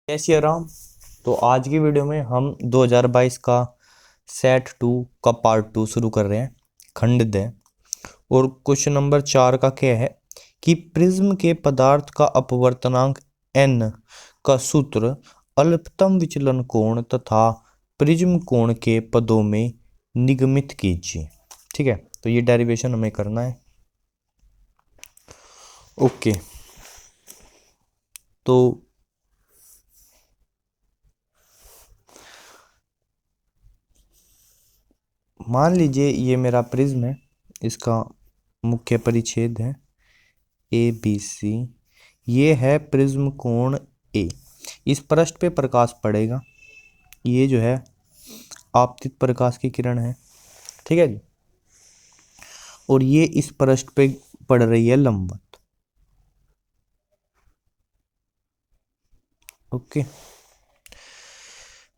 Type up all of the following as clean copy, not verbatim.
कैसी है राम। तो आज की वीडियो में हम 2022 का सेट 2 का पार्ट 2 शुरू कर रहे हैं, खंड द। और क्वेश्चन नंबर 4 का क्या है कि प्रिज्म के पदार्थ का अपवर्तनांक n का सूत्र अल्पतम विचलन कोण तथा प्रिज्म कोण के पदों में निगमित कीजिए। ठीक है, तो ये डेरिवेशन हमें करना है। ओके, तो मान लीजिए ये मेरा प्रिज्म है, इसका मुख्य परिच्छेद है ए बी सी। ये है प्रिज्म कोण ए। इस पृष्ठ पे प्रकाश पड़ेगा, ये जो है आपतित प्रकाश की किरण है, ठीक है जी। और ये इस पृष्ठ पे पड़ रही है लंबवत। ओके,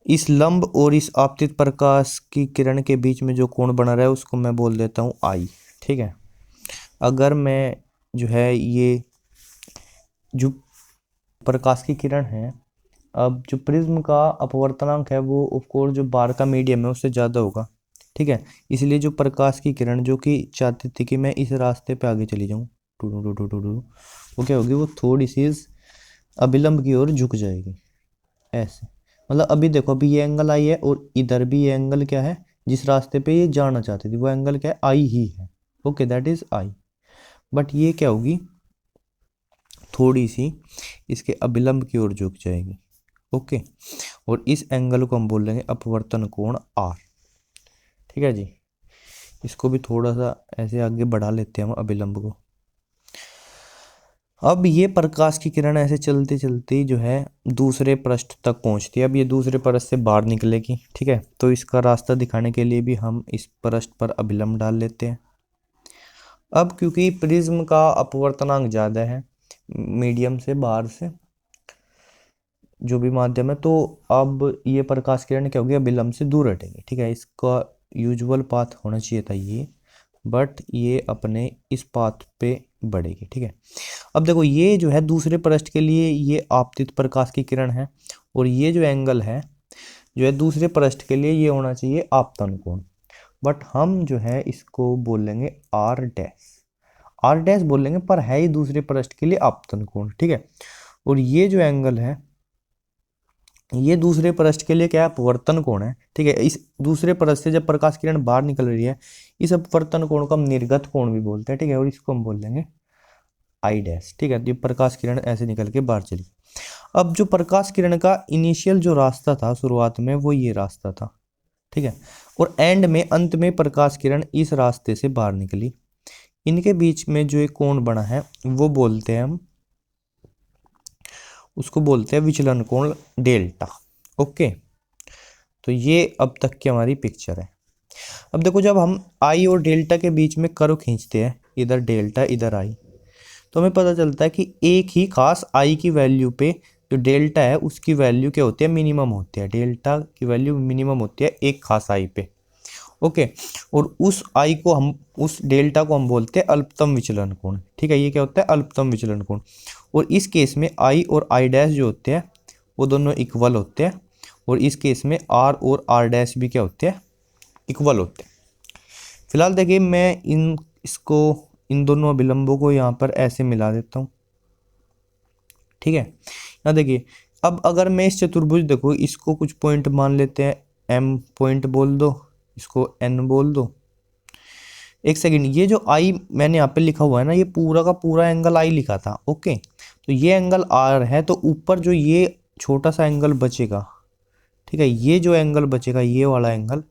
इस लंब और इस आपतित प्रकाश की किरण के बीच में जो कोण बना रहा है उसको मैं बोल देता हूँ आई। ठीक है, अगर मैं जो है ये जो प्रकाश की किरण है, अब जो प्रिज्म का अपवर्तनांक है वो ऑफ कोर्स जो बाहर का मीडियम है उससे ज़्यादा होगा। ठीक है, इसलिए जो प्रकाश की किरण जो कि चाहती थी कि मैं इस रास्ते पे आगे चली जाऊँ, two two two two two two, वो क्या होगी, वो थोड़ी सी इस अभिलंब की ओर झुक जाएगी ऐसे। मतलब अभी देखो, अभी ये एंगल आई है और इधर भी ये एंगल क्या है, जिस रास्ते पे ये जाना चाहती थी वो एंगल क्या है, आई ही है। Okay, that is I. But ये क्या होगी, थोड़ी सी इसके अभिलंब की ओर झुक जाएगी। ओके, और इस एंगल को हम बोल लेंगे अपवर्तन कोण आर। ठीक है जी, इसको भी थोड़ा सा ऐसे आगे बढ़ा लेते हैं हम अभिलंब को। अब ये प्रकाश की किरण ऐसे चलती चलती जो है दूसरे पृष्ठ तक पहुंचती है। अब ये दूसरे पृष्ठ से बाहर निकलेगी। ठीक है, तो इसका रास्ता दिखाने के लिए भी हम इस पृष्ठ पर अभिलंब डाल लेते हैं। अब क्योंकि प्रिज्म का अपवर्तनांक ज़्यादा है मीडियम से, बाहर से जो भी माध्यम है, तो अब ये प्रकाश किरण क्या होगी, अभिलंब से दूर हटेगी। ठीक है, इसका यूजुअल पाथ होना चाहिए था ये, बट ये अपने इस पाथ पे बढ़ेगी। ठीक है, अब देखो ये जो है दूसरे पृष्ठ के लिए ये आपतित प्रकाश की किरण है, और ये जो एंगल है जो है दूसरे पृष्ठ के लिए ये होना चाहिए आपतन कोण। बट हम जो है इसको बोल लेंगे आर डैश। आर डैश बोल लेंगे, पर है ही दूसरे पृष्ठ के लिए आपतन कोण। ठीक है, और ये जो एंगल है ये दूसरे पृष्ठ के लिए क्या है, अपवर्तन कोण है। ठीक है, इस दूसरे पृष्ठ से जब प्रकाश किरण बाहर निकल रही है, इस अपवर्तन कोण को हम निर्गत कोण भी बोलते हैं। ठीक है, और इसको हम बोल देंगे आई डैश। ठीक है, ये प्रकाश किरण ऐसे निकल के बाहर चली। अब जो प्रकाश किरण का इनिशियल जो रास्ता था शुरुआत में, वो ये रास्ता था। ठीक है, और एंड में अंत में प्रकाश किरण इस रास्ते से बाहर निकली। इनके बीच में जो एक कोण बना है वो बोलते हैं हम, उसको बोलते हैं विचलन कोण डेल्टा। ओके, तो ये अब तक की हमारी पिक्चर है। अब देखो, जब हम आई और डेल्टा के बीच में कर्व खींचते हैं, इधर डेल्टा इधर आई, तो हमें पता चलता है कि एक ही खास आई की वैल्यू पे जो डेल्टा है उसकी वैल्यू क्या होती है, मिनिमम होती है। डेल्टा की वैल्यू मिनिमम होती है एक खास आई पे। ओके, और उस आई को हम, उस डेल्टा को हम बोलते हैं अल्पतम विचलन कोण। ठीक है, ये क्या होता है, अल्पतम विचलन कोण। और इस केस में आई और आई डैश जो होते हैं वो दोनों इक्वल होते हैं, और इस केस में आर और आर डैश भी क्या होते हैं, इक्वल होते हैं। फिलहाल देखिए, मैं इन दोनों अभिलंबों को यहाँ पर ऐसे मिला देता हूँ। ठीक है, यहाँ देखिए, अब अगर मैं इस चतुर्भुज, देखो इसको कुछ पॉइंट मान लेते हैं, एम पॉइंट बोल दो, इसको एन बोल दो। एक सेकंड, ये जो आई मैंने यहाँ पे लिखा हुआ है ना, ये पूरा का पूरा एंगल आई लिखा था। ओके, तो ये एंगल आर है, तो ऊपर जो ये छोटा सा एंगल बचेगा, ठीक है, ये जो एंगल बचेगा, ये वाला एंगल,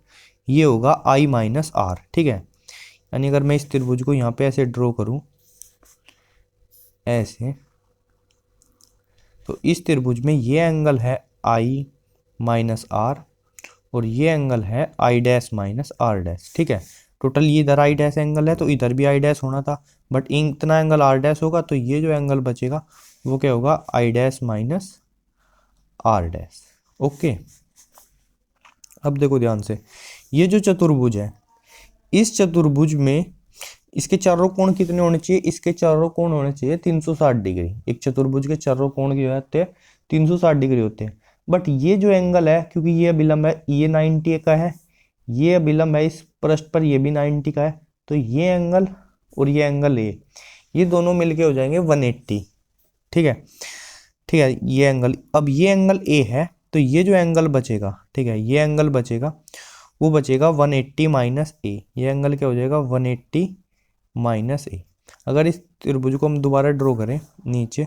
ये होगा आई माइनस आर। ठीक है, यानी अगर मैं इस त्रिभुज को यहाँ पे ऐसे ड्रॉ करूँ ऐसे, तो इस त्रिभुज में ये एंगल है आई माइनस आर, और ये एंगल है i dash minus r dash. ठीक है, टोटल ये इधर आई डैश एंगल है तो इधर भी आई डैश होना था, बट इतना एंगल आर डैश होगा, तो ये जो एंगल बचेगा वो क्या होगा, i dash minus r dash. Okay, अब देखो ध्यान से, ये जो चतुर्भुज है, इस चतुर्भुज में इसके चारों कोण कितने होने चाहिए, इसके चारों कोण होने चाहिए 360 डिग्री। एक चतुर्भुज के चारों कोण की होते हैं 360 डिग्री होते हैं। बट ये जो एंगल है, क्योंकि ये अभिलंब है, ये 90 का है, ये अभिलंब है इस पृष्ठ पर, ये भी 90 का है, तो ये एंगल और ये एंगल ये दोनों मिलके हो जाएंगे 180। ठीक है, ठीक है, ये एंगल, अब ये एंगल ए है, तो ये जो एंगल बचेगा, ठीक है, ये एंगल बचेगा, वो बचेगा 180 माइनस ए। ये एंगल क्या हो जाएगा, 180 माइनस ए। अगर इस त्रिभुज को हम दोबारा ड्रॉ करें नीचे,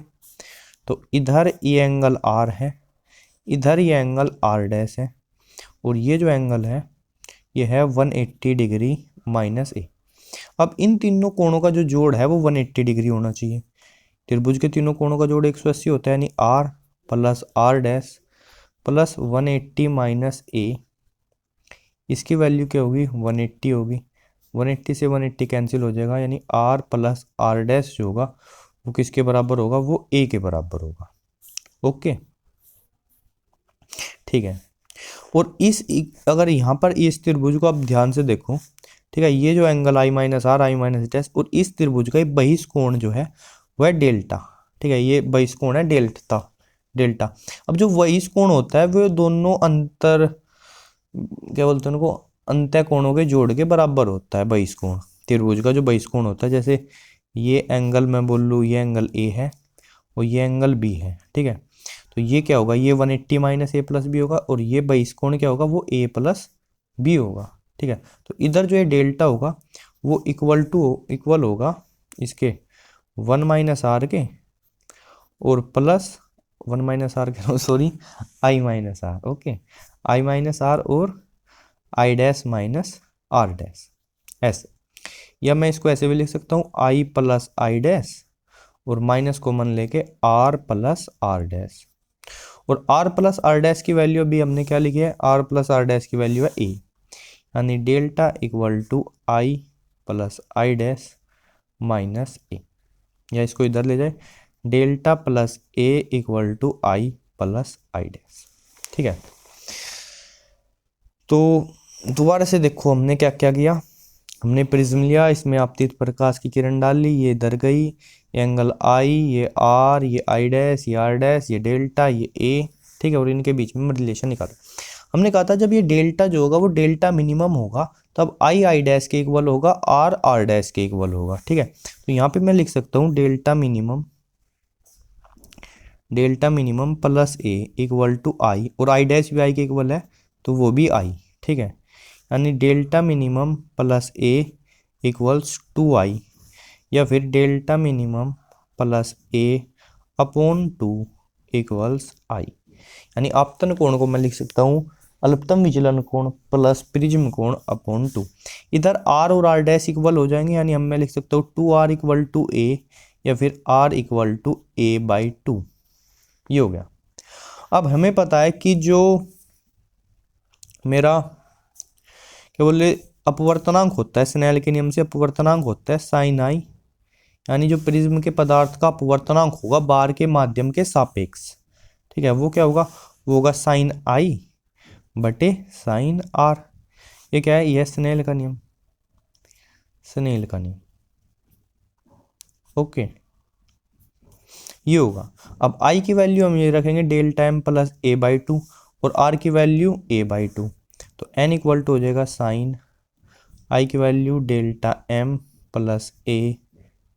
तो इधर ये एंगल आर है, इधर ये एंगल आर डैश है, और ये जो एंगल है ये है 180 डिग्री माइनस ए। अब इन तीनों कोणों का जो जोड़ है वो 180 डिग्री होना चाहिए। त्रिभुज के तीनों कोणों का जोड़ 180 होता है, यानी r plus r dash plus 180 minus A, इसकी वैल्यू क्या होगी, 180 होगी। 180 से 180 कैंसिल हो जाएगा, यानी आर प्लस आर डैश जो होगा वो किसके बराबर होगा, वो ए के बराबर होगा। ओके, ठीक है। और अगर यहाँ पर इस त्रिभुज को आप ध्यान से देखो, ठीक है, ये जो angle i minus r, i minus dash, और इस त्रिभुज का बहिष कोण जो है वह डेल्टा, ठीक है, ये बहिष कोण है डेल्टा। अब जो बहिष कोण होता है वो दोनों क्या बोलते हैं उनको, अंतः कोणों के जोड़ के बराबर होता है बहिष कोण। त्रिभुज का जो बहिष कोण होता है, जैसे ये एंगल मैं बोल लूँ, ये एंगल ए है और ये एंगल बी है, ठीक है, तो ये क्या होगा, ये 180 माइनस ए प्लस बी होगा, और ये बहिष कोण क्या होगा, वो ए प्लस बी होगा। ठीक है, तो इधर जो ये डेल्टा होगा वो इक्वल होगा इसके 1 माइनस आर के और प्लस 1 माइनस आर के, sorry, i minus r. Okay, i minus r और i dash minus r dash, ऐसे। या मैं इसको ऐसे भी लिख सकता हूँ, आई प्लस आई डैश और माइनस कॉमन लेके आर प्लस आर डैश। और आर प्लस आर डैश की वैल्यू अभी हमने क्या लिखी है, आर प्लस आर डैश की वैल्यू है ए, यानी delta equal to i plus i dash minus A. या इसको इधर ले जाए, delta plus A equal to i plus i dash. ठीक है, तो दोबारा से देखो हमने क्या क्या किया। हमने प्रिज्म लिया, इसमें आपतित प्रकाश की किरण डाल ली, ये इधर गई, ये एंगल आई, ये आर, ये आई डैश, ये आर डैश, ये डेल्टा, ये ए। ठीक है, और इनके बीच में रिलेशन निकालो। हमने कहा था जब ये डेल्टा जो होगा वो डेल्टा मिनिमम होगा, तब आई आई डैश के इक्वल होगा, आर आर डैश के इक्वल होगा। ठीक है, तो यहाँ पे मैं लिख सकता हूँ delta minimum plus A equal to i, और आई डैश भी आई के इक्वल है तो वो भी आई। ठीक है, यानी delta minimum plus A equals to i, या फिर delta minimum plus A upon 2 equals i. यानी आपतन कोण को मैं लिख सकता हूँ अल्पतम विचलन कोण प्लस प्रिज्म कोण अपॉन 2। इधर आर और आर डैश इक्वल हो जाएंगे, यानी हम मैं लिख सकता हूँ 2r इक्वल टू ए, या फिर r equal to A by 2। ये हो गया। अब हमें पता है कि जो मेरा क्या बोले अपवर्तनांक होता है, स्नेल के नियम से अपवर्तनांक होता है साइन आई, यानी जो प्रिज्म के पदार्थ का अपवर्तनांक होगा बार के माध्यम के सापेक्ष। ठीक है, वो क्या होगा, वो होगा साइन आई बटे साइन आर। ये क्या है, यह स्नेल का नियम, ओके, ये होगा। अब आई की वैल्यू हम ये रखेंगे delta m plus A by 2, और आर की वैल्यू ए बाई 2, तो एन इक्वल टू हो जाएगा साइन आई की value delta m plus A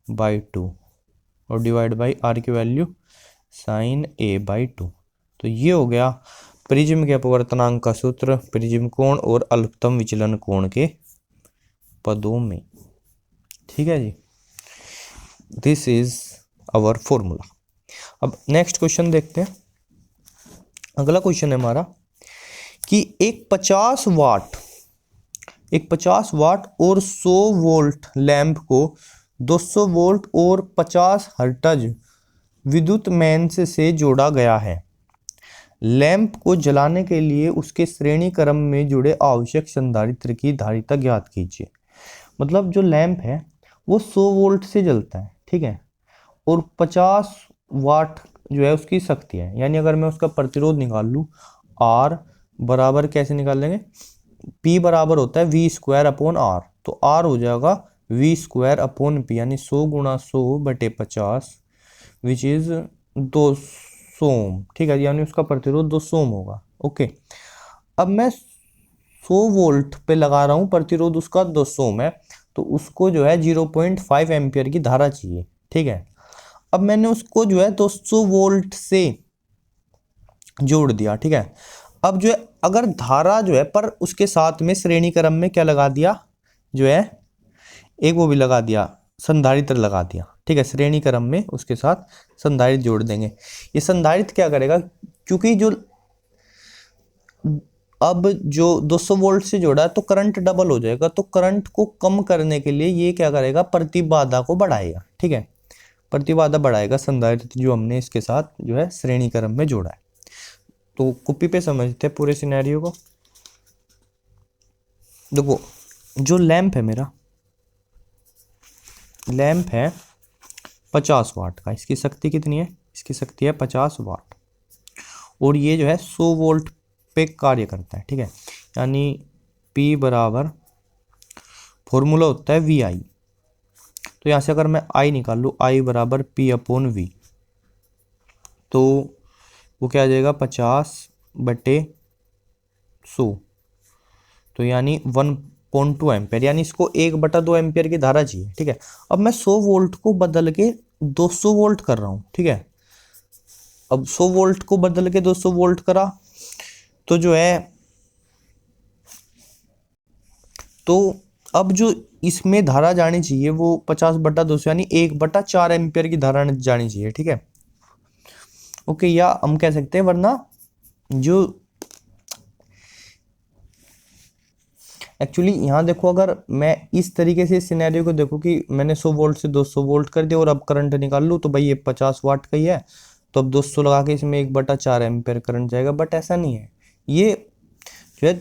by 2 और डिवाइड बाई आर की वैल्यू साइन ए बाई 2। तो ये हो गया प्रिज्म के अपवर्तनांक का सूत्र प्रिज्म कोण और अल्पतम विचलन कोण के पदों में। ठीक है जी, दिस इज आवर फॉर्मूला। अब नेक्स्ट क्वेश्चन देखते हैं। अगला क्वेश्चन है हमारा कि एक 50 वाट और 100 वोल्ट लैंप को 200 वोल्ट और 50 हर्ट्ज विद्युत मेंस से जोड़ा गया है। लैंप को जलाने के लिए उसके श्रेणी क्रम में जुड़े आवश्यक संधारित्र की धारिता ज्ञात कीजिए। मतलब जो लैंप है वो 100 वोल्ट से जलता है, ठीक है, और 50 वाट जो है उसकी शक्ति है। यानी अगर मैं उसका प्रतिरोध निकाल लूँ, आर बराबर कैसे निकाल लेंगे, P बराबर होता है वी स्क्वायर अपॉन आर, तो आर हो जाएगा वी स्क्वायर अपॉन पी, यानी 100 गुणा 100 बटे 50 विच इज 200 ओम, ठीक है, यानी उसका प्रतिरोध 200 ओम होगा। ओके, अब मैं 100 वोल्ट पे लगा रहा हूँ, प्रतिरोध उसका 200 ओम है, तो उसको जो है 0.5 एम्पियर की धारा चाहिए, ठीक है। अब मैंने उसको जो है 200 वोल्ट से जोड़ दिया, ठीक है। अब जो है अगर धारा जो है पर उसके साथ में श्रेणी क्रम में क्या लगा दिया, जो है एक वो भी लगा दिया, संधारित्र लगा दिया, ठीक है। श्रेणी क्रम में उसके साथ संधारित्र जोड़ देंगे। ये संधारित्र क्या करेगा, क्योंकि जो अब जो 200 वोल्ट से जोड़ा है तो करंट डबल हो जाएगा, तो करंट को कम करने के लिए ये क्या करेगा, प्रतिबाधा को बढ़ाएगा, ठीक है। प्रतिबाधा बढ़ाएगा संधारित्र जो हमने इसके साथ जो है श्रेणी क्रम में जोड़ा है। तो कॉपी पे समझते हैं पूरे सिनेरियो को। देखो, जो लैंप है मेरा, लैंप है 50 वाट का, इसकी शक्ति कितनी है, इसकी शक्ति है 50 वाट, और ये जो है 100 वोल्ट पे कार्य करता है, ठीक है। यानी P बराबर फॉर्मूला होता है VI, तो यहाँ से अगर मैं I निकाल लूँ, I बराबर P/V, तो वो क्या आ जाएगा 50/100, तो यानी 1.2 एम्पियर, यानी इसको 1/2 एम्पियर की धारा चाहिए, ठीक है। अब मैं 100 वोल्ट को बदल के 200 वोल्ट कर रहा हूँ, ठीक है। अब 100 वोल्ट को बदल के 200 वोल्ट करा, तो जो है, तो अब जो इसमें धारा जानी चाहिए वो 50/200 यानी 1/4 एम्पियर की धारा जानी चाहिए, ठीक है। ओके, या हम कह सकते हैं, वरना जो एक्चुअली यहाँ देखो, अगर मैं इस तरीके से सिनेरियो को देखो कि मैंने 100 वोल्ट से 200 वोल्ट कर दिया और अब करंट निकाल लूँ, तो भाई ये 50 वाट का ही है, तो अब 200 लगा के इसमें 1/4 एम्पियर करंट जाएगा, बट ऐसा नहीं है। ये जो है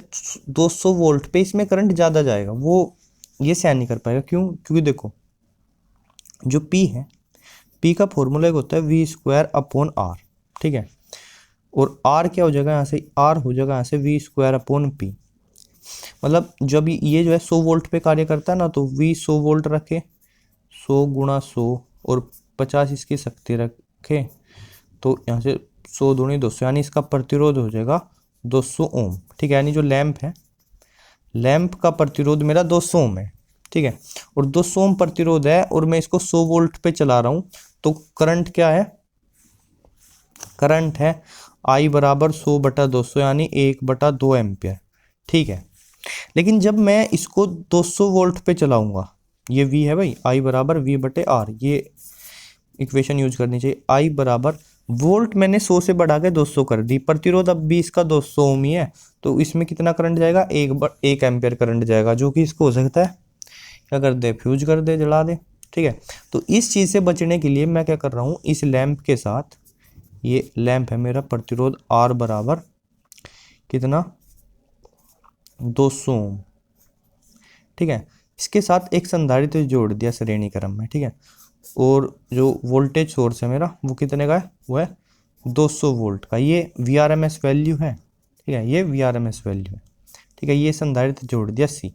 200 वोल्ट पे इसमें करंट ज़्यादा जाएगा, वो ये सहन नहीं कर पाएगा। क्यों? क्योंकि देखो, जो P है, P का फॉर्मूला एक होता है V²/R, ठीक है। और R क्या हो जाएगा, यहाँ से R हो जाएगा यहाँ से V²/P। मतलब जब ये जो है 100 वोल्ट पे कार्य करता है ना, तो V 100 वोल्ट रखे, 100 × 100 और 50 इसकी शक्ति रखे, तो यहाँ से 100 दूनी 200, यानी इसका प्रतिरोध हो जाएगा 200 ओम, ठीक है। यानी जो लैंप है, लैंप का प्रतिरोध मेरा 200 ओम है, ठीक है। और 200 ओम प्रतिरोध है और मैं इसको 100 वोल्ट पे चला रहा हूँ, तो करंट क्या है, करंट है I बराबर 100/200 यानी 1/2 एम्पियर, ठीक है। लेकिन जब मैं इसको 200 वोल्ट पे चलाऊंगा, ये V है भाई, I बराबर V/R, ये इक्वेशन यूज करनी चाहिए। I बराबर वोल्ट मैंने 100 से बढ़ा के 200 कर दी, प्रतिरोध अब भी इसका 200 ओम ही है, तो इसमें कितना करंट जाएगा, 1 एम्पियर करंट जाएगा, जो कि इसको हो सकता है क्या कर दे, फ्यूज कर दे, जला दे, ठीक है। तो इस चीज़ से बचने के लिए मैं क्या कर रहा हूँ, इस लैंप के साथ, ये लैंप है मेरा, प्रतिरोध R बराबर कितना, 200 ओम, ठीक है। इसके साथ एक संधारित्र जोड़ दिया श्रेणी क्रम में, ठीक है। और जो वोल्टेज सोर्स है मेरा वो कितने का है, वो है 200 वोल्ट का, ये VRMS वैल्यू है, ठीक है, ये VRMS वैल्यू है, ठीक है। ये संधारित्र जोड़ दिया C।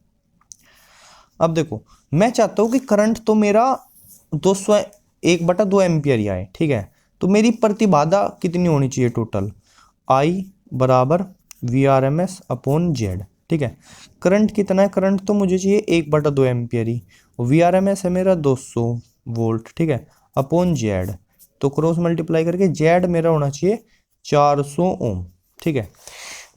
अब देखो, मैं चाहता हूँ कि करंट तो मेरा 200 1/2 एम्पियर ही आए, ठीक है। तो मेरी प्रतिबाधा कितनी होनी चाहिए टोटल, I बराबर VRMS/Z, ठीक है। करंट कितना है, करंट तो मुझे चाहिए 1/2 एम्पियर ही, VRMS है मेरा 200 वोल्ट, ठीक है, अपॉन Z, तो क्रॉस मल्टीप्लाई करके Z मेरा होना चाहिए 400 ओम, ठीक है।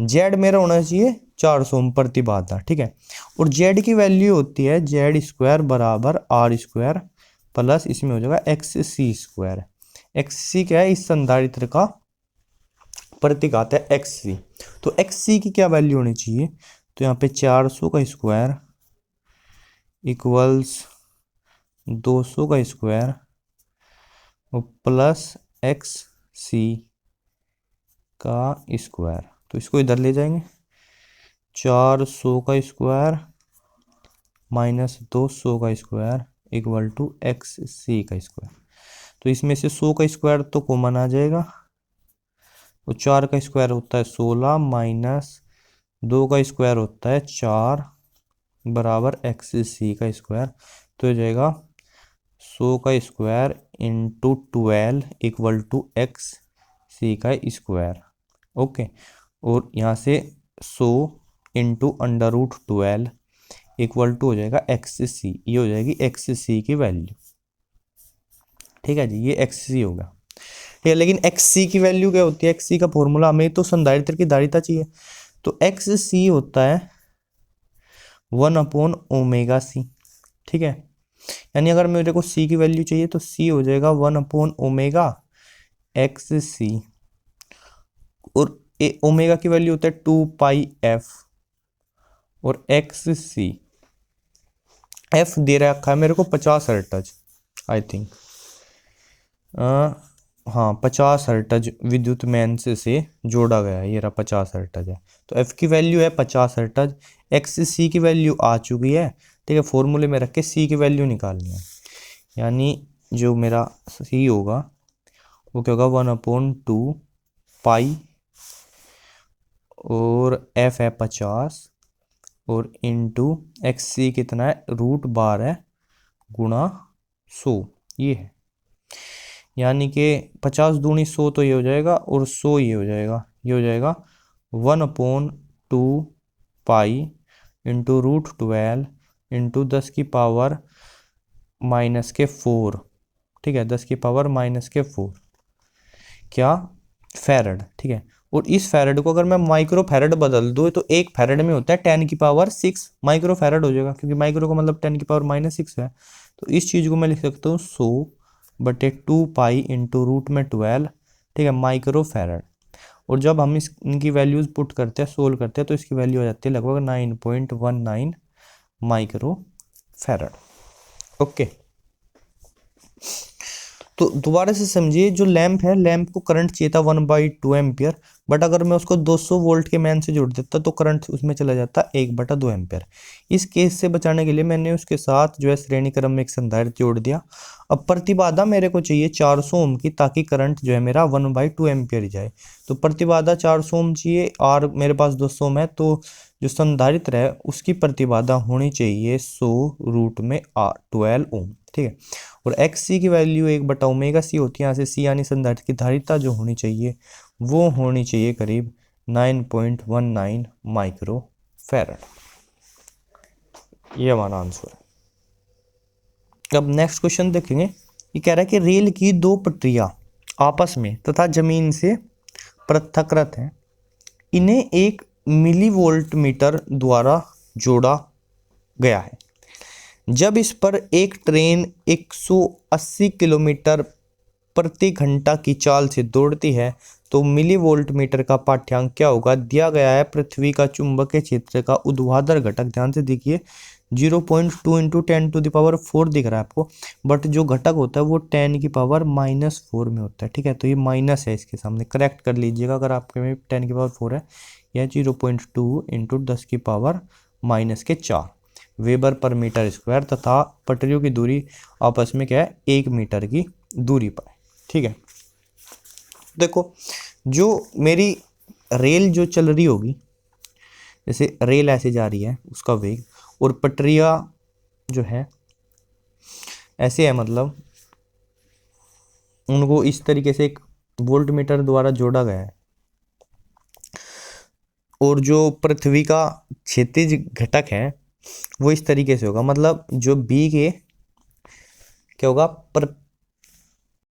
Z मेरा होना चाहिए 400 ओम प्रतिबाधा, ठीक है। और Z की वैल्यू होती है Z² बराबर R² प्लस इसमें हो जाएगा XC²। XC क्या है, इस संधारित्र का प्रतिघात है XC, तो XC की क्या वैल्यू होनी चाहिए, तो यहाँ पे 400 का स्क्वायर इक्वल्स 200 का स्क्वायर और प्लस XC का स्क्वायर, तो इसको इधर ले जाएंगे, 400 का स्क्वायर माइनस 200 का स्क्वायर इक्वल टू XC का स्क्वायर। तो इसमें से 100 का स्क्वायर तो कॉमन आ जाएगा, और 4 का स्क्वायर होता है 16 माइनस 2 का स्क्वायर होता है 4 बराबर XC का स्क्वायर, तो हो जाएगा 100 का square into 12 equal to XC C का स्क्वायर। ओके, और यहाँ से 100 into under root 12 equal to हो जाएगा एक्स सी। ये हो जाएगी एक्स सी की वैल्यू। ठीक है जी, ये एक्स सी होगा। ठीक है, लेकिन एक्स सी की वैल्यू क्या होती है? एक्स सी का फॉर्मूला, हमें तो संधारित्र की धारिता चाहिए, तो एक्स सी होता है 1/ओमेगा सी। ठीक है, यानी अगर मेरे को सी की वैल्यू चाहिए तो सी हो जाएगा 1/ओमेगा एक्स सी, और ओमेगा की वैल्यू होता है 2πf, और एक्स सी एफ दे रखा है मेरे को 50 हर्ट्ज आई थिंक। हाँ 50 हर्ट्ज विद्युत मेंस से जोड़ा गया है, ये रहा 50 हर्ट्ज है, तो एफ की वैल्यू है 50 हर्ट्ज। एक्स सी की वैल्यू आ चुकी है। ठीक है, फॉर्मूले में रख के सी की वैल्यू निकालनी है, यानी जो मेरा सी होगा वो क्या होगा 1/2 और एफ है 50 और इंटू एक्स सी कितना है √12 गुणा 100, ये है। यानी कि 50 दूनी 100 तो ये हो जाएगा, और 100 ये हो जाएगा, ये हो जाएगा 1/2 इंटू √12 इंटू 10⁻⁻⁴। ठीक है, 10⁻⁻⁴ क्या? फैरड। ठीक है, और इस फैरड को अगर मैं माइक्रो फैरड बदल दूँ तो एक फैरड में होता है 10⁻6 माइक्रो फैरड हो जाएगा, क्योंकि माइक्रो का मतलब 10⁻�6 है। तो इस चीज़ को मैं लिख सकता हूँ 100/2π इंटू √12। ठीक है, माइक्रो फैरड। और जब हम इनकी वैल्यूज पुट करते हैं, सोल्व करते हैं, तो इसकी वैल्यू हो जाती है लगभग 9.19 माइक्रो फैरड। ओके, तो दोबारा से समझिए, जो लैंप है, लैंप को करंट चाहिए था 1/2 एम्पियर, बट अगर मैं उसको 200 वोल्ट के मैन से जोड़ देता तो करंट उसमें चला जाता 1/2 एम्पियर। इस केस से बचाने के लिए मैंने उसके साथ जो है श्रेणी क्रम में एक संधारित्र जोड़ दिया। अब प्रतिबाधा मेरे को चाहिए 400 ओम की, ताकि करंट जो है मेरा 1/2 एम्पियर ही जाए। तो प्रतिबाधा 400 ओम चाहिए और मेरे पास 200 ओम है, तो जो संधारित्र है उसकी प्रतिबाधा होनी चाहिए 100√12 ओम। ठीक है, और एक्स सी की वैल्यू 1/ओमेगा सी होती है। यहाँ से सी यानी संधारित्र की धारिता जो होनी चाहिए वो होनी चाहिए करीब 9.19 माइक्रो फैरड। ये हमारा आंसर है। अब नेक्स्ट क्वेश्चन देखेंगे। ये कह रहा है कि रेल की दो पटरियां आपस में तथा जमीन से पृथकृत हैं, इन्हें एक मिलीवोल्ट मीटर द्वारा जोड़ा गया है। जब इस पर एक ट्रेन 180 किलोमीटर प्रति घंटा की चाल से दौड़ती है तो मिलीवोल्ट मीटर का पाठ्यांक क्या होगा? दिया गया है पृथ्वी का चुंबकीय क्षेत्र का ऊर्ध्वाधर घटक, ध्यान से देखिए 0.2 इंटू 10⁻⁴ दिख रहा है आपको, बट जो घटक होता है वो 10⁻⁻⁴ में होता है। ठीक है, तो ये माइनस है, इसके सामने करेक्ट कर लीजिएगा अगर आपके में 10⁻⁴ है। यह 0.2 इंटू 10⁻⁻⁴ वेबर पर मीटर स्क्वायर, तथा पटरियों की दूरी आपस में क्या है? 1 मीटर की दूरी पर है। ठीक है, देखो जो मेरी रेल जो चल रही होगी, जैसे रेल ऐसे जा रही है उसका वेग, और पटरिया जो है ऐसे है, मतलब उनको इस तरीके से एक वोल्ट मीटर द्वारा जोड़ा गया है, और जो पृथ्वी का क्षैतिज घटक है वो इस तरीके से होगा, मतलब जो बी के क्या होगा?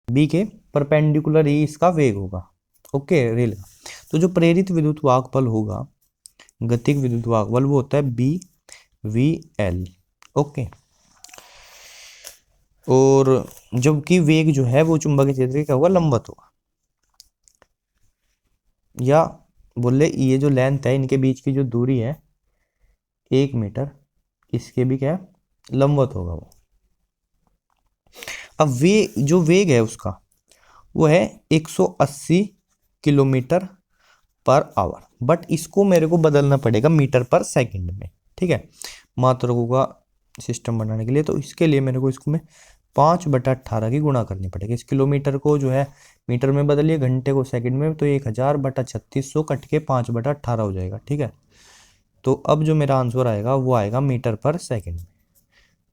बी के परपेंडिकुलर ही इसका वेग होगा। ओके, रेल का। तो जो प्रेरित विद्युत वाहक बल होगा, गतिक विद्युत वाहक बल, वो होता है BVL। ओके, और जबकि वेग जो है वो चुंबकीय क्षेत्र के क्या होगा? लंबवत होगा, या बोले ये जो लेंथ है, इनके बीच की जो दूरी है 1 मीटर, इसके भी क्या है? लंबवत होगा वो। अब जो वेग है उसका वो है 180 किलोमीटर पर आवर, बट इसको मेरे को बदलना पड़ेगा मीटर पर सेकंड में। ठीक है, मात्रकों का सिस्टम बनाने के लिए, तो इसके लिए मेरे को इसको में 5/18 की गुणा करनी पड़ेगी। इस किलोमीटर को जो है मीटर में बदलिए, घंटे को सेकंड में, तो 1000/3600 कट के 5/18 हो जाएगा। ठीक है, तो अब जो मेरा आंसर आएगा वो आएगा मीटर पर सेकंड में,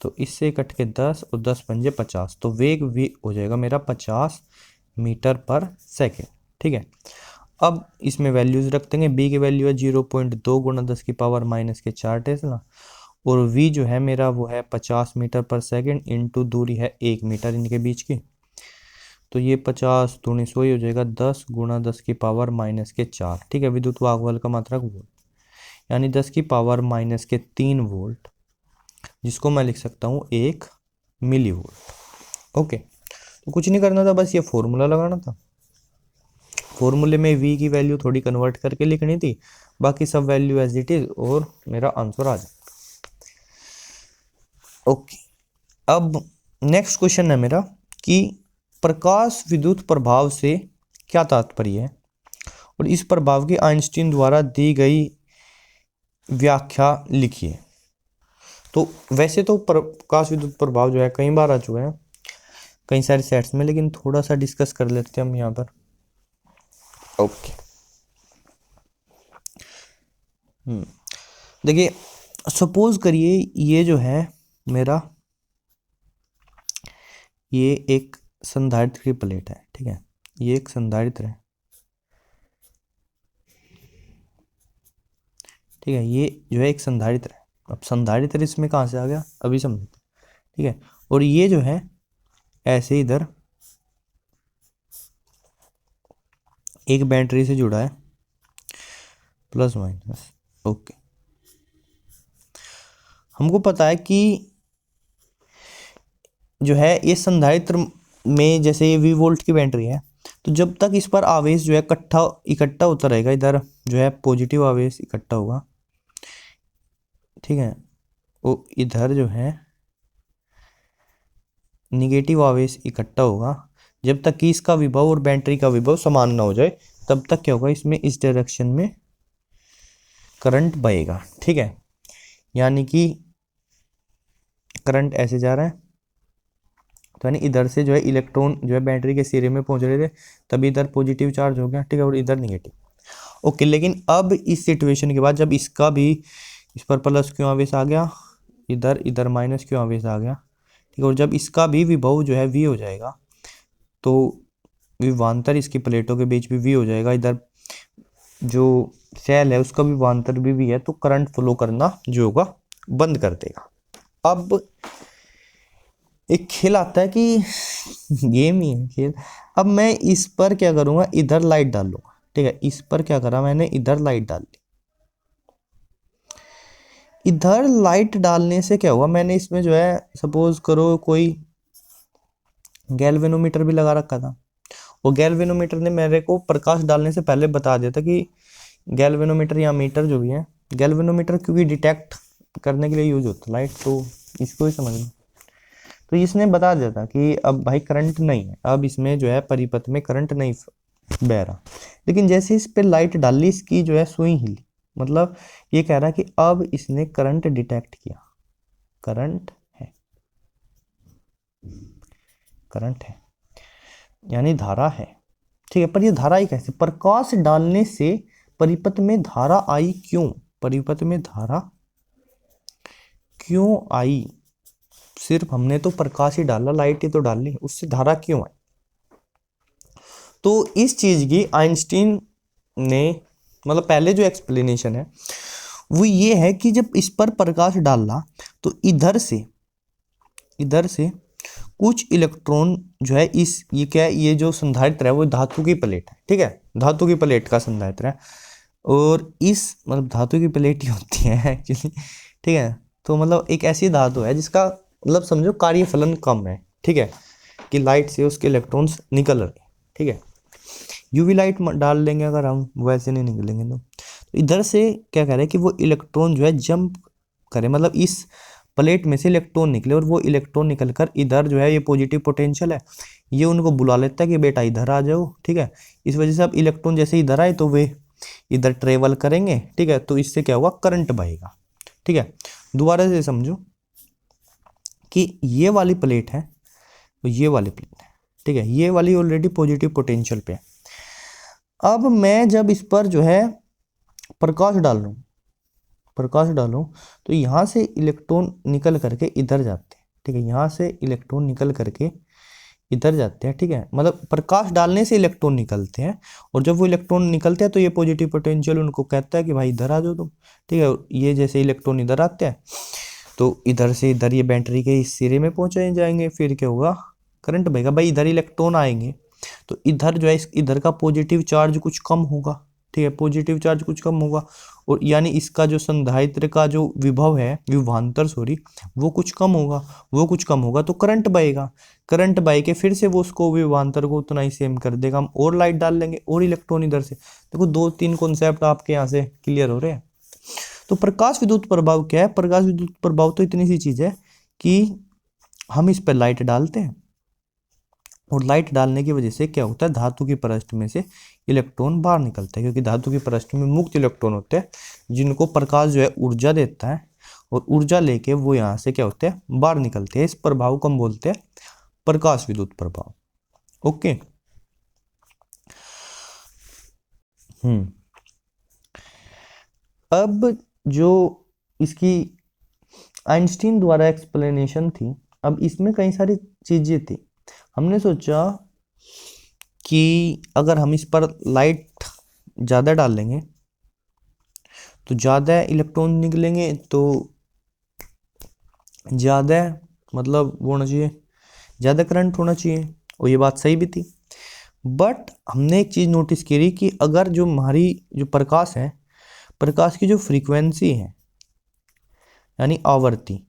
तो इससे कट के 10 और 10 पंजे 50, तो वेग भी हो जाएगा मेरा 50 मीटर पर सेकंड। ठीक है। अब इसमें वैल्यूज रख देंगे। बी की वैल्यू है 0.2 गुणा 10 की पावर माइनस के 4 टेस्ला, और वी जो है मेरा वो है 50 मीटर पर सेकंड इंटू दूरी है 1 मीटर इनके बीच की। तो ये 50 दूनी 100 ही हो जाएगा, 10 गुणा 10 की पावर माइनस के 4। ठीक है, विद्युत वाहक का मात्रक वोल्ट, यानी 10 की पावर माइनस के 3 वोल्ट, जिसको मैं लिख सकता हूँ 1 मिली वोल्ट। ओके, तो कुछ नहीं करना था, बस ये फॉर्मूला लगाना था। फॉर्मूले में v की वैल्यू थोड़ी कन्वर्ट करके लिखनी थी, बाकी सब वैल्यू एज इट इज, और मेरा आंसर आ जाए। ओके, अब नेक्स्ट क्वेश्चन है मेरा कि प्रकाश विद्युत प्रभाव से क्या तात्पर्य है, और इस प्रभाव की आइंस्टीन द्वारा दी गई व्याख्या लिखिए। तो वैसे तो प्रकाश विद्युत प्रभाव जो है कई बार आ चुका है कई सारे सेट्स में, लेकिन थोड़ा सा डिस्कस कर लेते हैं हम यहाँ पर। ओके, देखिए सपोज करिए ये जो है मेरा, ये एक संधारित्र की प्लेट है। ठीक है, ये एक संधारित्र है। ठीक है, ये जो है एक संधारित्र है। अब संधारित्र इसमें कहाँ से आ गया अभी समझते हैं। ठीक है, और ये जो है ऐसे इधर एक बैटरी से जुड़ा है, प्लस माइनस। ओके, हमको पता है कि जो है ये संधारित्र में जैसे ये V वोल्ट की बैटरी है, तो जब तक इस पर आवेश जो है इकट्ठा होता रहेगा, इधर जो है पॉजिटिव आवेश इकट्ठा होगा। ठीक है, वो इधर जो है निगेटिव आवेश इकट्ठा होगा। जब तक कि इसका विभव और बैटरी का विभव समान ना हो जाए, तब तक क्या होगा, इसमें इस डायरेक्शन में करंट बहेगा। ठीक है, यानी कि करंट ऐसे जा रहा है, तो यानी इधर से जो है इलेक्ट्रॉन जो है बैटरी के सिरे में पहुंच रहे थे, तभी इधर पॉजिटिव चार्ज हो गया। ठीक है, और इधर निगेटिव। ओके, लेकिन अब इस सिचुएशन के बाद जब इसका भी इस पर प्लस क्यों आवेश आ गया, इधर माइनस क्यों आवेश आ गया। ठीक है, और जब इसका भी विभव जो है V हो जाएगा, तो विभवांतर इसकी प्लेटों के बीच भी V हो जाएगा। इधर जो सेल है उसका भी विभवांतर भी V है, तो करंट फ्लो करना जो होगा बंद कर देगा। अब एक खेल आता है कि गेम ही है खेल। अब मैं इस पर क्या करूंगा, इधर लाइट डाल लूंगा। ठीक है, इस पर क्या करा मैंने, इधर लाइट डाल दी। इधर लाइट डालने से क्या हुआ, मैंने इसमें जो है सपोज करो कोई गैल्वेनोमीटर भी लगा रखा था। वो गैल्वेनोमीटर ने मेरे को प्रकाश डालने से पहले बता दिया था कि गैल्वेनोमीटर या मीटर जो भी है, गैल्वेनोमीटर क्योंकि डिटेक्ट करने के लिए यूज होता है लाइट, तो इसको ही समझ लो। तो इसने बता दिया था कि अब भाई करंट नहीं है, अब इसमें जो है परिपथ में करंट नहीं बह रहा। लेकिन जैसे इस पे लाइट डाली, इसकी जो है सुई हिली, मतलब ये कह रहा है कि अब इसने करंट डिटेक्ट किया, करंट है यानी धारा है। ठीक है, पर ये धारा आई कैसे, प्रकाश डालने से परिपथ में धारा आई क्यों, परिपथ में धारा क्यों आई, सिर्फ हमने तो प्रकाश ही डाला, लाइट ही तो डाली, उससे धारा क्यों आई। तो इस चीज की आइंस्टीन ने, मतलब पहले जो एक्सप्लेनेशन है वो ये है कि जब इस पर प्रकाश डाला तो इधर से कुछ इलेक्ट्रॉन जो है ये क्या है, ये जो संधारित्र है वो धातु की प्लेट है। ठीक है, धातु की प्लेट का संधारित्र है, और इस मतलब धातु की प्लेट ही होती है एक्चुअली। ठीक है, तो मतलब एक ऐसी धातु है जिसका मतलब समझो कार्यफलन कम है। ठीक है, कि लाइट से उसके इलेक्ट्रॉन्स निकल रहे हैं। ठीक है, यूवी लाइट डाल देंगे अगर हम, वैसे नहीं निकलेंगे। तो इधर से क्या कह रहे हैं कि वो इलेक्ट्रॉन जो है जंप करे, मतलब इस प्लेट में से इलेक्ट्रॉन निकले, और वो इलेक्ट्रॉन निकलकर इधर जो है ये पॉजिटिव पोटेंशियल है, ये उनको बुला लेता है कि बेटा इधर आ जाओ। ठीक है, इस वजह से अब इलेक्ट्रॉन जैसे इधर आए तो वे इधर ट्रेवल करेंगे। ठीक है, तो इससे क्या होगा, करंट बहेगा। ठीक है, दोबारा से समझो कि ये वाली प्लेट है, तो ये वाली प्लेट है। ठीक है, ये वाली ऑलरेडी पॉजिटिव पोटेंशियल पे है। अब मैं जब इस पर जो है प्रकाश डालूं, तो यहाँ से इलेक्ट्रॉन निकल करके इधर जाते हैं। ठीक है, यहाँ से इलेक्ट्रॉन निकल करके इधर जाते हैं, ठीक है। मतलब प्रकाश डालने से इलेक्ट्रॉन निकलते हैं, और जब वो इलेक्ट्रॉन निकलते हैं तो ये पॉजिटिव पोटेंशियल उनको कहता है कि भाई इधर आ जाओ तुम, ठीक है। ये जैसे इलेक्ट्रॉन इधर आते हैं तो इधर से इधर ये बैटरी के इस सिरे में पहुंचाए जाएंगे, फिर क्या होगा, करंट बहेगा। भाई इधर इलेक्ट्रॉन आएंगे तो इधर जो है इधर का पॉजिटिव चार्ज कुछ कम होगा, ठीक है, पॉजिटिव चार्ज कुछ कम होगा, और यानी इसका जो संधारित्र का जो विभव है, विभवांतर सॉरी, वो कुछ कम होगा, वो कुछ कम होगा तो करंट बहेगा। करंट बह के फिर से वो उसको विभवांतर को उतना ही सेम कर देगा, हम और लाइट डाल लेंगे और इलेक्ट्रॉन इधर से। देखो 2-3 कॉन्सेप्ट आपके यहाँ से क्लियर हो रहे हैं। तो प्रकाश विद्युत प्रभाव क्या है? प्रकाश विद्युत प्रभाव तो इतनी सी चीज है कि हम इस पर लाइट डालते हैं, और लाइट डालने की वजह से क्या होता है, धातु की पृष्ठ में से इलेक्ट्रॉन बाहर निकलता है, क्योंकि धातु की पृष्ठ में मुक्त इलेक्ट्रॉन होते हैं जिनको प्रकाश जो है ऊर्जा देता है, और ऊर्जा लेके वो यहाँ से क्या होते हैं, बाहर निकलते हैं। इस प्रभाव को हम बोलते हैं प्रकाश विद्युत प्रभाव। ओके। अब जो इसकी आइंस्टीन द्वारा एक्सप्लेनेशन थी, अब इसमें कई सारी चीजें थी। हमने सोचा कि अगर हम इस पर लाइट ज़्यादा डाल लेंगे तो ज़्यादा इलेक्ट्रॉन निकलेंगे, तो ज़्यादा मतलब वो होना चाहिए, ज़्यादा करंट होना चाहिए, और ये बात सही भी थी। बट हमने एक चीज़ नोटिस करी कि अगर जो हमारी जो प्रकाश है, प्रकाश की जो फ्रीक्वेंसी है यानी आवृत्ति,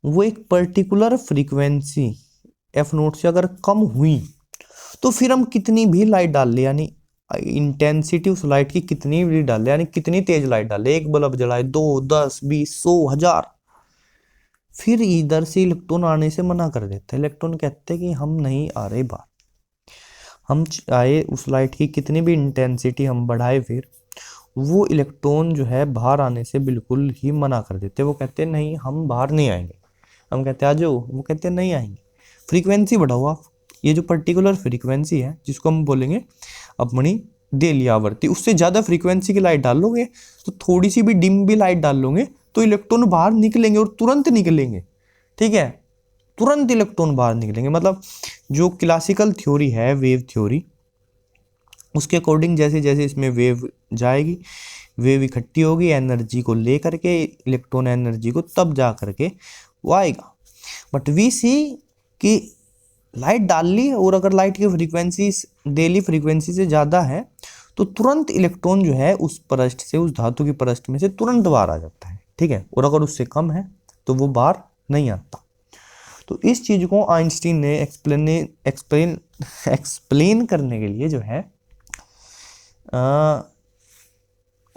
वो एक पर्टिकुलर फ्रीक्वेंसी F0 से अगर कम हुई तो फिर हम कितनी भी लाइट डाल ले, यानी इंटेंसिटी उस लाइट की कितनी भी डाल ले, यानी कितनी तेज लाइट डाले, एक बल्ब जलाए 2, 10, 20, 100, 1000, फिर इधर से इलेक्ट्रॉन आने से मना कर देते हैं। इलेक्ट्रॉन कहते हैं कि हम नहीं आ रहे बाहर। हम चाहे उस लाइट की कितनी भी इंटेंसिटी हम बढ़ाए, फिर वो इलेक्ट्रॉन जो है बाहर आने से बिल्कुल ही मना कर देते हैं। वो कहते हैं नहीं, हम बाहर नहीं आएंगे। हम कहते हैं आ जाओ, वो कहते हैं नहीं आएंगे। फ्रीक्वेंसी बढ़ाओ आप, ये जो पर्टिकुलर फ्रीक्वेंसी है जिसको हम बोलेंगे अपनी देली आवृत्ति, उससे ज़्यादा फ्रीक्वेंसी की लाइट डाल लोगे तो थोड़ी सी भी डिम भी लाइट डाल लोगे तो इलेक्ट्रॉन बाहर निकलेंगे, और तुरंत निकलेंगे, ठीक है, तुरंत इलेक्ट्रॉन बाहर निकलेंगे। मतलब जो क्लासिकल थ्योरी है, वेव थ्योरी, उसके अकॉर्डिंग जैसे जैसे इसमें वेव जाएगी, वेव इकट्ठी होगी एनर्जी को ले करके, इलेक्ट्रॉन एनर्जी को, तब जा करके वो आएगा। बट वी सी कि लाइट डाल ली, और अगर लाइट की फ्रीक्वेंसी डेली फ्रीक्वेंसी से ज़्यादा है तो तुरंत इलेक्ट्रॉन जो है उस पृष्ठ से, उस धातु की पृष्ठ में से तुरंत बाहर आ जाता है, ठीक है, और अगर उससे कम है तो वो बाहर नहीं आता। तो इस चीज़ को आइंस्टीन ने एक्सप्लेन करने के लिए जो है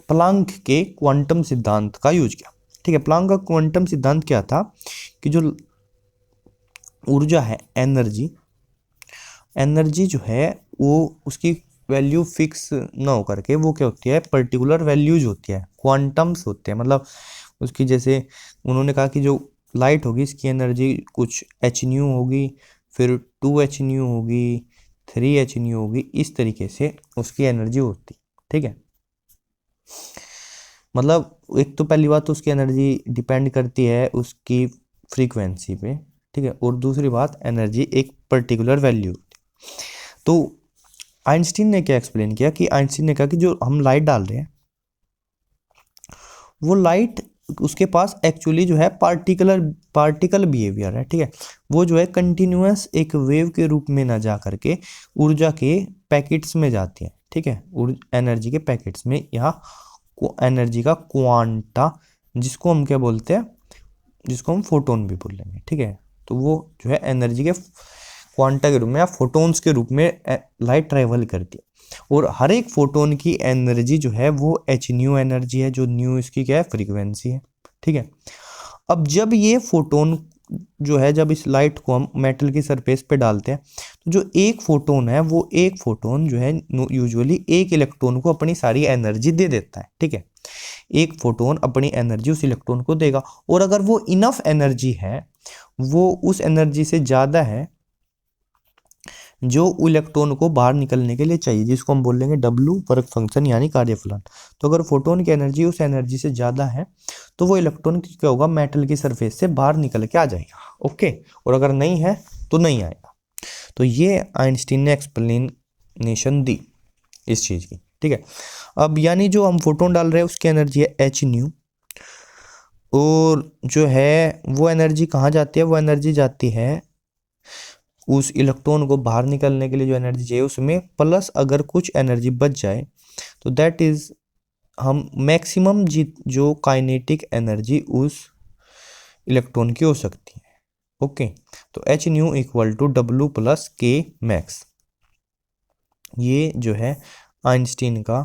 प्लांक के क्वांटम सिद्धांत का यूज किया, ठीक है। प्लांक का क्वांटम सिद्धांत क्या था कि जो ऊर्जा है, एनर्जी जो है वो उसकी वैल्यू फिक्स ना हो करके वो क्या होती है, पर्टिकुलर वैल्यूज होती है, क्वांटम्स होते हैं। मतलब उसकी, जैसे उन्होंने कहा कि जो लाइट होगी इसकी एनर्जी कुछ h होगी, फिर 2h होगी, 3h होगी, इस तरीके से उसकी एनर्जी होती, ठीक है। मतलब एक तो पहली बात तो उसकी एनर्जी डिपेंड करती है उसकी फ्रीक्वेंसी पे, ठीक है, और दूसरी बात एनर्जी एक पर्टिकुलर वैल्यू। तो आइंस्टीन ने क्या एक्सप्लेन किया कि आइंस्टीन ने कहा कि जो हम लाइट डाल रहे हैं वो लाइट, उसके पास एक्चुअली जो है पार्टिकल बिहेवियर है, ठीक है। वो जो है कंटिन्यूअस एक वेव के रूप में ना जा करके ऊर्जा के पैकेट्स में जाती है, ठीक है, एनर्जी के पैकेट्स में, यहाँ एनर्जी का क्वांटा, जिसको हम क्या बोलते हैं, जिसको हम फोटोन भी बोल लेंगे, ठीक है। तो वो जो है एनर्जी के क्वांटा के रूप में या फोटोन्स के रूप में लाइट ट्रेवल करती है, और हर एक फोटोन की एनर्जी जो है वो h एनर्जी है, जो न्यू इसकी क्या है, फ्रीक्वेंसी है, ठीक है। अब जब ये फोटोन जो है, जब इस लाइट को हम मेटल की सरफेस पे डालते हैं तो जो एक फोटोन है, वो एक फोटोन जो है यूजुअली एक इलेक्ट्रॉन को अपनी सारी एनर्जी दे देता है, ठीक है। एक फोटोन अपनी एनर्जी उस इलेक्ट्रॉन को देगा, और अगर वो इनफ एनर्जी है, वो उस एनर्जी से ज़्यादा है जो इलेक्ट्रॉन को बाहर निकलने के लिए चाहिए, जिसको हम बोल लेंगे W वर्क फंक्शन यानी कार्यफलन। तो अगर फोटोन की एनर्जी उस एनर्जी से ज़्यादा है तो वो इलेक्ट्रॉन क्या होगा, मेटल की सरफेस से बाहर निकल के आ जाएगा, ओके, और अगर नहीं है तो नहीं आएगा। तो ये आइंस्टीन ने एक्सप्लेनेशन दी इस चीज़ की, ठीक है। अब यानी जो हम फोटोन डाल रहे हैं उसकी एनर्जी है एच न्यू, और जो है वो एनर्जी कहाँ जाती है, वो एनर्जी जाती है उस इलेक्ट्रॉन को बाहर निकलने के लिए जो एनर्जी चाहिए उसमें, प्लस अगर कुछ एनर्जी बच जाए तो दैट इज हम मैक्सिमम जो काइनेटिक एनर्जी उस इलेक्ट्रॉन की हो सकती है। ओके, तो h nu equal to W plus K max, ये जो है आइंस्टीन का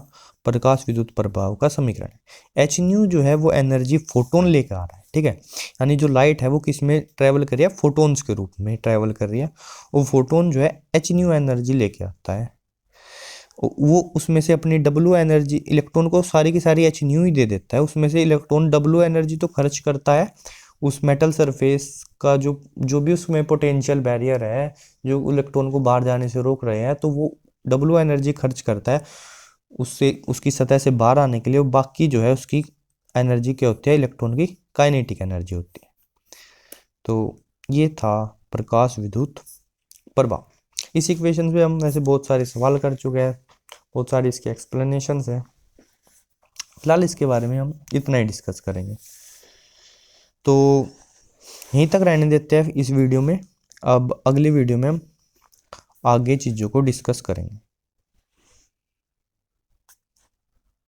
प्रकाश विद्युत प्रभाव का समीकरण है। एच न्यू जो है वो एनर्जी फोटोन लेकर आ रहा है, ठीक है। यानी जो लाइट है वो किस में ट्रेवल कर रही है, फोटोन्स के रूप में ट्रेवल कर रही है, वो फोटोन जो है एच न्यू एनर्जी लेके आता है, वो उसमें से अपनी डब्ल्यू एनर्जी इलेक्ट्रॉन को सारी की सारी एच न्यू ही दे देता है, उसमें से इलेक्ट्रॉन डब्ल्यू एनर्जी तो खर्च करता है उस मेटल सरफेस का, जो जो भी उसमें पोटेंशियल बैरियर है जो इलेक्ट्रॉन को बाहर जाने से रोक रहे हैं, तो वो डब्ल्यू एनर्जी खर्च करता है उससे उसकी सतह से बाहर आने के लिए। बाकी जो है उसकी एनर्जी क्या होती है, इलेक्ट्रॉन की काइनेटिक एनर्जी होती है। तो ये था प्रकाश विद्युत प्रभाव। इस इक्वेशन पे हम वैसे बहुत सारे सवाल कर चुके हैं, बहुत सारी इसके एक्सप्लेनेशंस हैं, फिलहाल इसके बारे में हम इतना ही डिस्कस करेंगे। तो यहीं तक रहने देते हैं इस वीडियो में। अब अगली वीडियो में हम आगे चीज़ों को डिस्कस करेंगे।